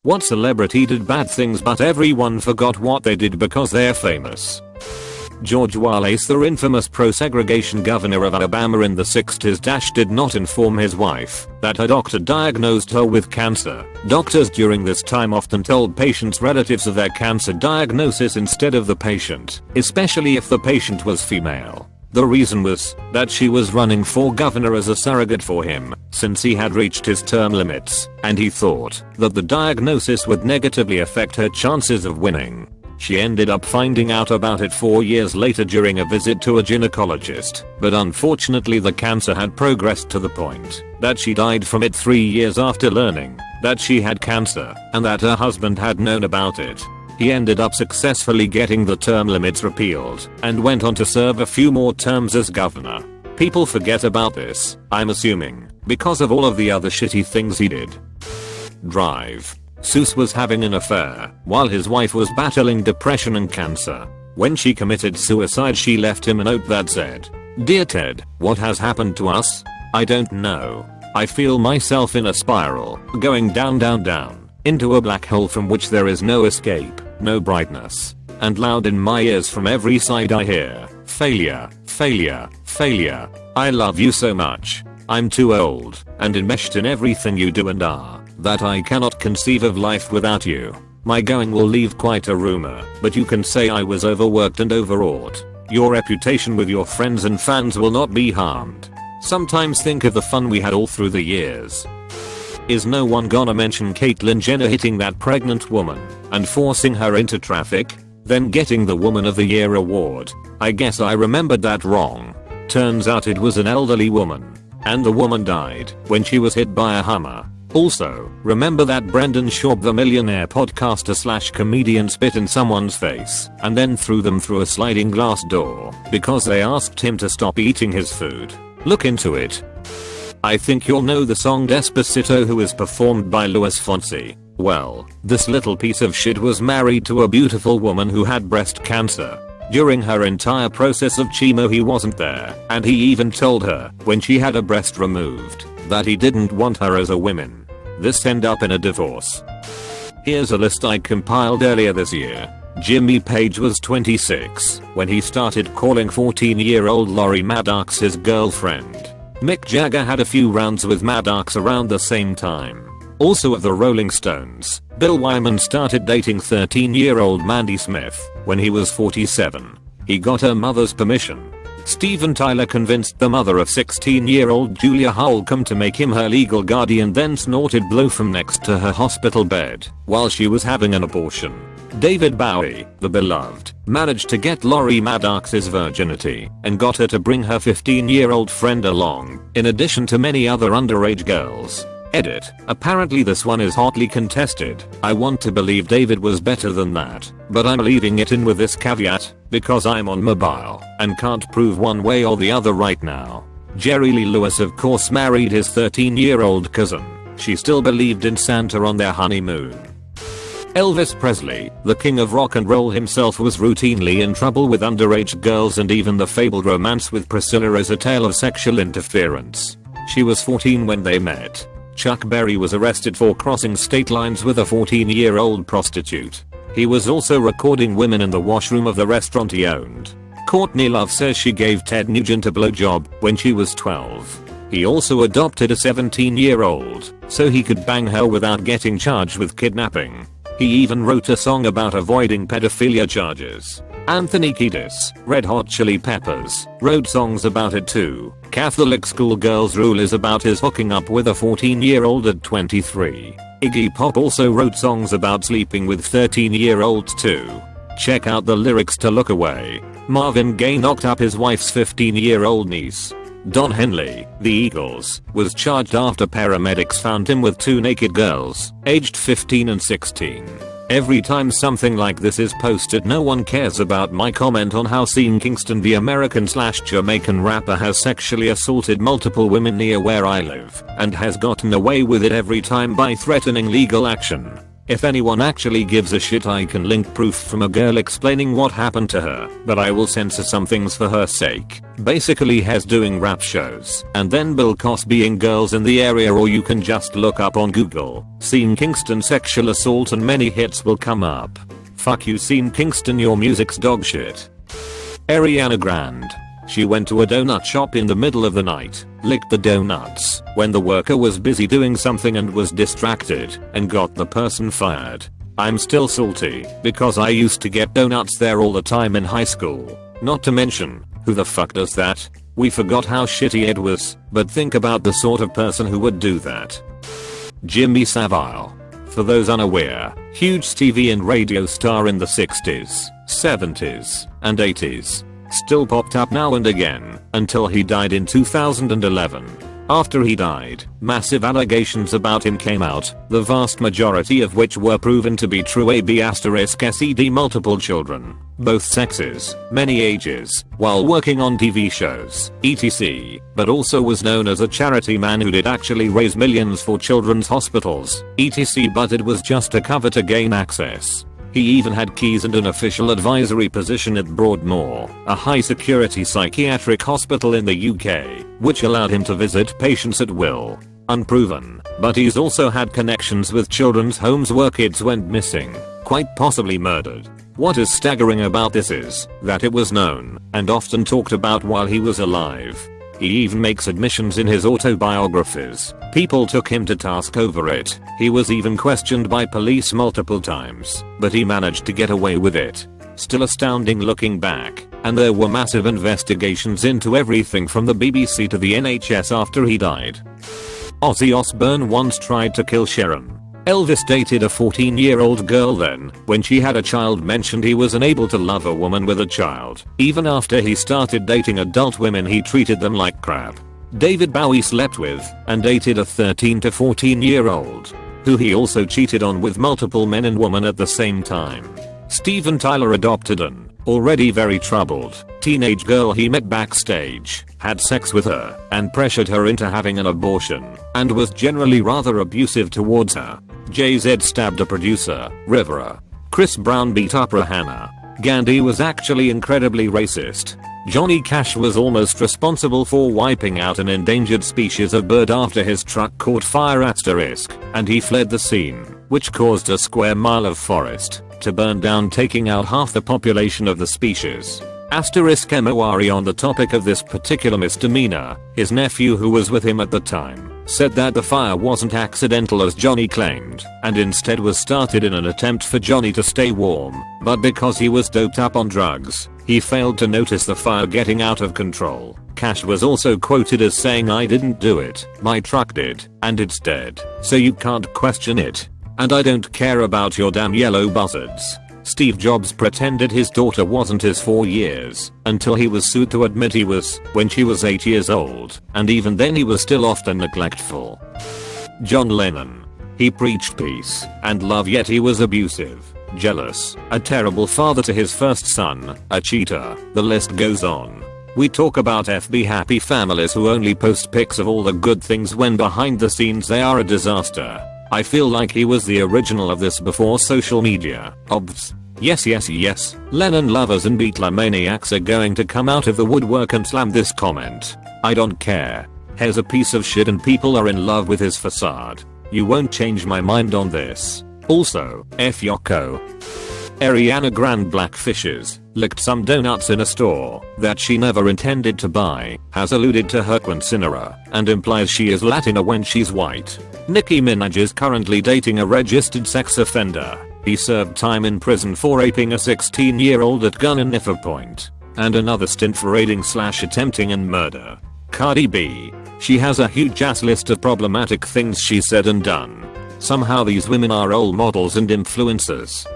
What celebrity did bad things but everyone forgot what they did because they're famous? George Wallace, the infamous pro-segregation governor of Alabama in the 60s, did not inform his wife that her doctor diagnosed her with cancer. Doctors during this time often told patients' relatives of their cancer diagnosis instead of the patient, especially if the patient was female. The reason was that she was running for governor as a surrogate for him, since he had reached his term limits, and he thought that the diagnosis would negatively affect her chances of winning. She ended up finding out about it 4 years later during a visit to a gynecologist, but unfortunately the cancer had progressed to the point that she died from it 3 years after learning that she had cancer and that her husband had known about it. He ended up successfully getting the term limits repealed and went on to serve a few more terms as governor. People forget about this, I'm assuming, because of all of the other shitty things he did. Drive. Seuss was having an affair while his wife was battling depression and cancer. When she committed suicide, she left him a note that said, "Dear Ted, what has happened to us? I don't know. I feel myself in a spiral, going down down down, into a black hole from which there is no escape, no brightness. And loud in my ears from every side I hear, failure, failure, failure. I love you so much. I'm too old and enmeshed in everything you do and are, that I cannot conceive of life without you. My going will leave quite a rumor, but you can say I was overworked and overwrought. Your reputation with your friends and fans will not be harmed. Sometimes think of the fun we had all through the years." Is no one gonna mention Caitlyn Jenner hitting that pregnant woman and forcing her into traffic, then getting the Woman of the Year award? I guess I remembered that wrong. Turns out it was an elderly woman, and the woman died when she was hit by a Hummer. Also, remember that Brendan Schaub, the millionaire podcaster slash comedian, spit in someone's face and then threw them through a sliding glass door because they asked him to stop eating his food? Look into it. I think you'll know the song Despacito, who is performed by Luis Fonsi. Well, this little piece of shit was married to a beautiful woman who had breast cancer. During her entire process of chemo he wasn't there, and he even told her when she had a breast removed that he didn't want her as a woman. This ended up in a divorce. Here's a list I compiled earlier this year. Jimmy Page was 26 when he started calling 14-year-old Lori Maddox his girlfriend. Mick Jagger had a few rounds with Maddox around the same time. Also of the Rolling Stones, Bill Wyman started dating 13-year-old Mandy Smith when he was 47. He got her mother's permission. Steven Tyler convinced the mother of 16-year-old Julia Holcomb to make him her legal guardian, then snorted blow from next to her hospital bed while she was having an abortion. David Bowie, the beloved, managed to get Lori Maddox's virginity and got her to bring her 15-year-old friend along, in addition to many other underage girls. Edit. Apparently this one is hotly contested. I want to believe David was better than that, but I'm leaving it in with this caveat, because I'm on mobile and can't prove one way or the other right now. Jerry Lee Lewis of course married his 13-year-old cousin. She still believed in Santa on their honeymoon. Elvis Presley, the king of rock and roll himself, was routinely in trouble with underage girls, and even the fabled romance with Priscilla is a tale of sexual interference. She was 14 when they met. Chuck Berry was arrested for crossing state lines with a 14-year-old prostitute. He was also recording women in the washroom of the restaurant he owned. Courtney Love says she gave Ted Nugent a blowjob when she was 12. He also adopted a 17-year-old so he could bang her without getting charged with kidnapping. He even wrote a song about avoiding pedophilia charges. Anthony Kiedis, Red Hot Chili Peppers, wrote songs about it too. Catholic schoolgirl's rule is about his hooking up with a 14-year-old at 23. Iggy Pop also wrote songs about sleeping with 13-year-olds too. Check out the lyrics to Look Away. Marvin Gaye knocked up his wife's 15-year-old niece. Don Henley, the Eagles, was charged after paramedics found him with two naked girls, aged 15 and 16. Every time something like this is posted, no one cares about my comment on how Sean Kingston, the American/Jamaican rapper, has sexually assaulted multiple women near where I live and has gotten away with it every time by threatening legal action. If anyone actually gives a shit, I can link proof from a girl explaining what happened to her, but I will censor some things for her sake. Basically Hez doing rap shows, and then Bill Cosbying girls in the area, or you can just look up on Google, "Scene Kingston sexual assault," and many hits will come up. Fuck you Scene Kingston, your music's dog shit. Ariana Grande. She went to a donut shop in the middle of the night, licked the donuts when the worker was busy doing something and was distracted, and got the person fired. I'm still salty because I used to get donuts there all the time in high school. Not to mention, who the fuck does that? We forgot how shitty it was, but think about the sort of person who would do that. Jimmy Savile. For those unaware, huge TV and radio star in the 60s, 70s, and 80s. Still popped up now and again, until he died in 2011. After he died, massive allegations about him came out, the vast majority of which were proven to be true. *SED multiple children, both sexes, many ages, while working on TV shows, etc. But also was known as a charity man who did actually raise millions for children's hospitals, etc. But it was just a cover to gain access. He even had keys and an official advisory position at Broadmoor, a high security psychiatric hospital in the UK, which allowed him to visit patients at will. Unproven, but he's also had connections with children's homes where kids went missing, quite possibly murdered. What is staggering about this is that it was known and often talked about while he was alive. He even makes admissions in his autobiographies. People took him to task over it. He was even questioned by police multiple times, but he managed to get away with it. Still astounding looking back, and there were massive investigations into everything from the BBC to the NHS after he died. Ozzy Osbourne once tried to kill Sharon. Elvis dated a 14-year-old girl then, when she had a child, mentioned he was unable to love a woman with a child. Even after he started dating adult women, he treated them like crap. David Bowie slept with and dated a 13 to 14-year-old, who he also cheated on with multiple men and women at the same time. Steven Tyler adopted an already very troubled teenage girl he met backstage, had sex with her, and pressured her into having an abortion, and was generally rather abusive towards her. Jay-Z stabbed a producer, Rivera. Chris Brown beat up Rihanna. Gandhi was actually incredibly racist. Johnny Cash was almost responsible for wiping out an endangered species of bird after his truck caught fire *, and he fled the scene, which caused a square mile of forest to burn down, taking out half the population of the species. *MORE on the topic of this particular misdemeanor, his nephew, who was with him at the time, said that the fire wasn't accidental as Johnny claimed, and instead was started in an attempt for Johnny to stay warm, but because he was doped up on drugs, he failed to notice the fire getting out of control. Cash was also quoted as saying, "I didn't do it, my truck did, and it's dead, so you can't question it. And I don't care about your damn yellow buzzards." Steve Jobs pretended his daughter wasn't his for years, until he was sued to admit he was, when she was 8 years old, and even then he was still often neglectful. John Lennon. He preached peace and love, yet he was abusive, jealous, a terrible father to his first son, a cheater, the list goes on. We talk about FB happy families who only post pics of all the good things when behind the scenes they are a disaster. I feel like he was the original of this before social media. Obvs. Yes. Lennon lovers and Beatlemaniacs are going to come out of the woodwork and slam this comment. I don't care. He's a piece of shit and people are in love with his facade. You won't change my mind on this. Also, F Yoko. Ariana Grande blackfishes, licked some donuts in a store that she never intended to buy, has alluded to her quinceanera, and implies she is Latina when she's white. Nicki Minaj is currently dating a registered sex offender. He served time in prison for raping a 16-year-old at Gun and Niffer Point, and another stint for aiding/attempting and murder. Cardi B. She has a huge ass list of problematic things she said and done. Somehow these women are role models and influencers.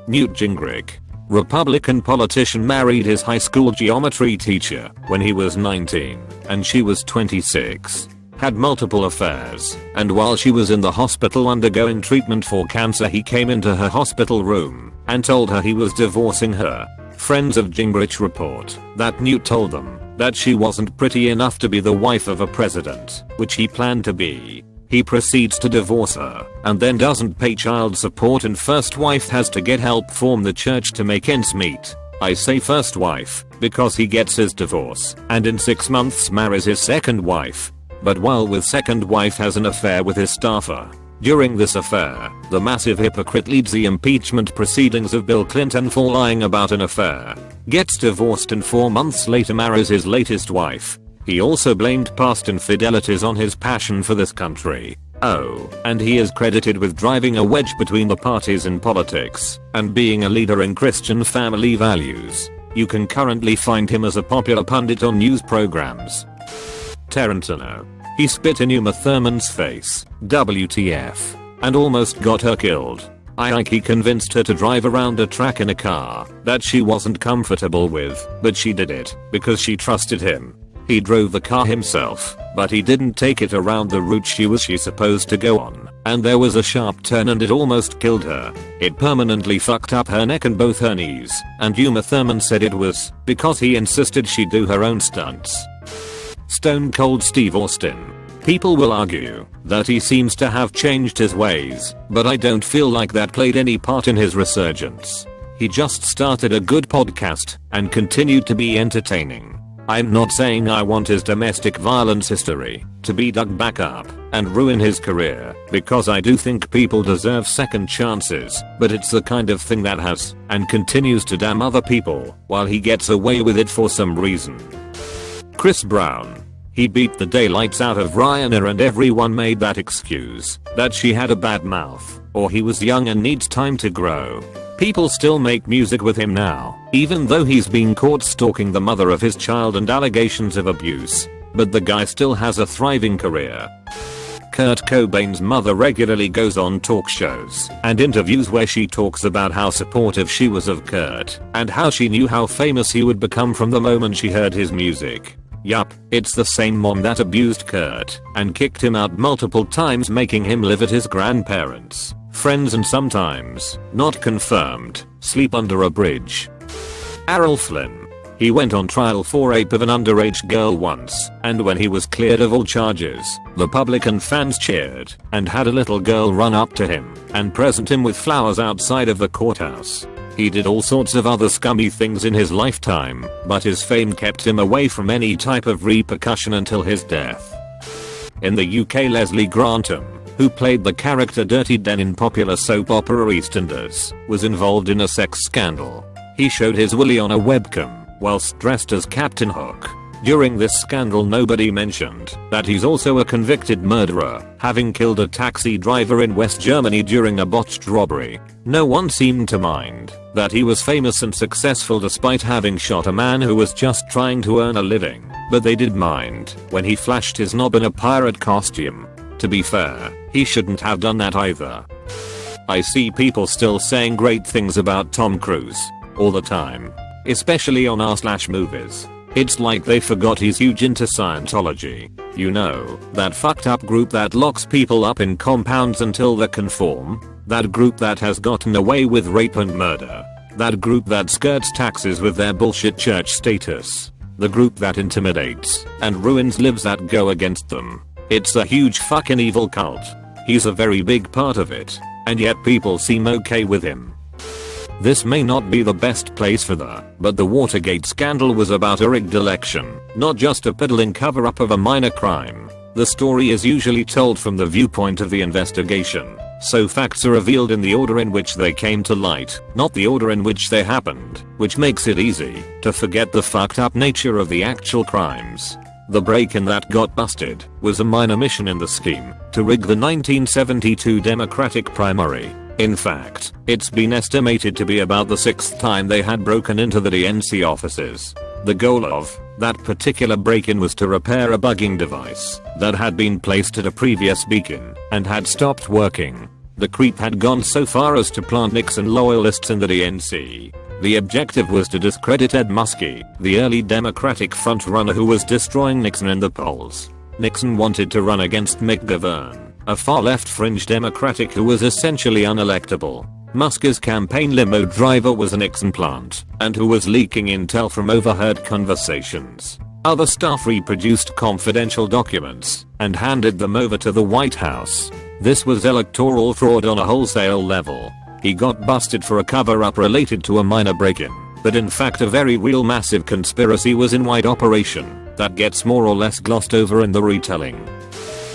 Newt Gingrich. Republican politician married his high school geometry teacher when he was 19 and she was 26. Had multiple affairs, and while she was in the hospital undergoing treatment for cancer, he came into her hospital room and told her he was divorcing her. Friends of Gingrich report that Newt told them that she wasn't pretty enough to be the wife of a president, which he planned to be. He proceeds to divorce her and then doesn't pay child support, and first wife has to get help from the church to make ends meet. I say first wife because he gets his divorce and in 6 months marries his second wife. But while with second wife has an affair with his staffer. During this affair, the massive hypocrite leads the impeachment proceedings of Bill Clinton for lying about an affair. Gets divorced and 4 months later marries his latest wife. He also blamed past infidelities on his passion for this country. Oh, and he is credited with driving a wedge between the parties in politics and being a leader in Christian family values. You can currently find him as a popular pundit on news programs. Tarantino. He spit in Uma Thurman's face, WTF, and almost got her killed. He convinced her to drive around a track in a car that she wasn't comfortable with, but she did it because she trusted him. He drove the car himself, but he didn't take it around the route she was supposed to go on, and there was a sharp turn and it almost killed her. It permanently fucked up her neck and both her knees, and Uma Thurman said it was because he insisted she do her own stunts. Stone Cold Steve Austin. People will argue that he seems to have changed his ways, but I don't feel like that played any part in his resurgence. He just started a good podcast and continued to be entertaining. I'm not saying I want his domestic violence history to be dug back up and ruin his career, because I do think people deserve second chances, but it's the kind of thing that has and continues to damn other people while he gets away with it for some reason. Chris Brown. He beat the daylights out of Rihanna and everyone made that excuse that she had a bad mouth or he was young and needs time to grow. People still make music with him now, even though he's been caught stalking the mother of his child and allegations of abuse. But the guy still has a thriving career. Kurt Cobain's mother regularly goes on talk shows and interviews where she talks about how supportive she was of Kurt and how she knew how famous he would become from the moment she heard his music. Yup, it's the same mom that abused Kurt and kicked him out multiple times, making him live at his grandparents, friends and sometimes, not confirmed, sleep under a bridge. Errol Flynn. He went on trial for rape of an underage girl once, and when he was cleared of all charges, the public and fans cheered and had a little girl run up to him and present him with flowers outside of the courthouse. He did all sorts of other scummy things in his lifetime, but his fame kept him away from any type of repercussion until his death. In the UK, Leslie Grantham, who played the character Dirty Den in popular soap opera EastEnders, was involved in a sex scandal. He showed his willy on a webcam whilst dressed as Captain Hook. During this scandal, nobody mentioned that he's also a convicted murderer, having killed a taxi driver in West Germany during a botched robbery. No one seemed to mind that he was famous and successful despite having shot a man who was just trying to earn a living, but they did mind when he flashed his knob in a pirate costume. To be fair, he shouldn't have done that either. I see people still saying great things about Tom Cruise all the time, especially on r/movies. It's like they forgot he's huge into Scientology. You know, that fucked up group that locks people up in compounds until they conform. That group that has gotten away with rape and murder. That group that skirts taxes with their bullshit church status. The group that intimidates and ruins lives that go against them. It's a huge fucking evil cult. He's a very big part of it, and yet people seem okay with him. This may not be the best place for that, but the Watergate scandal was about a rigged election, not just a piddling cover-up of a minor crime. The story is usually told from the viewpoint of the investigation, so facts are revealed in the order in which they came to light, not the order in which they happened, which makes it easy to forget the fucked up nature of the actual crimes. The break-in that got busted was a minor mission in the scheme to rig the 1972 Democratic primary. In fact, it's been estimated to be about the 6th time they had broken into the DNC offices. The goal of that particular break-in was to repair a bugging device that had been placed at a previous beacon and had stopped working. The creep had gone so far as to plant Nixon loyalists in the DNC. The objective was to discredit Ed Muskie, the early Democratic frontrunner who was destroying Nixon in the polls. Nixon wanted to run against McGovern, a far-left fringe Democratic who was essentially unelectable. Muskie's campaign limo driver was a Nixon plant, and who was leaking intel from overheard conversations. Other staff reproduced confidential documents and handed them over to the White House. This was electoral fraud on a wholesale level. He got busted for a cover-up related to a minor break-in, but in fact a very real massive conspiracy was in wide operation that gets more or less glossed over in the retelling.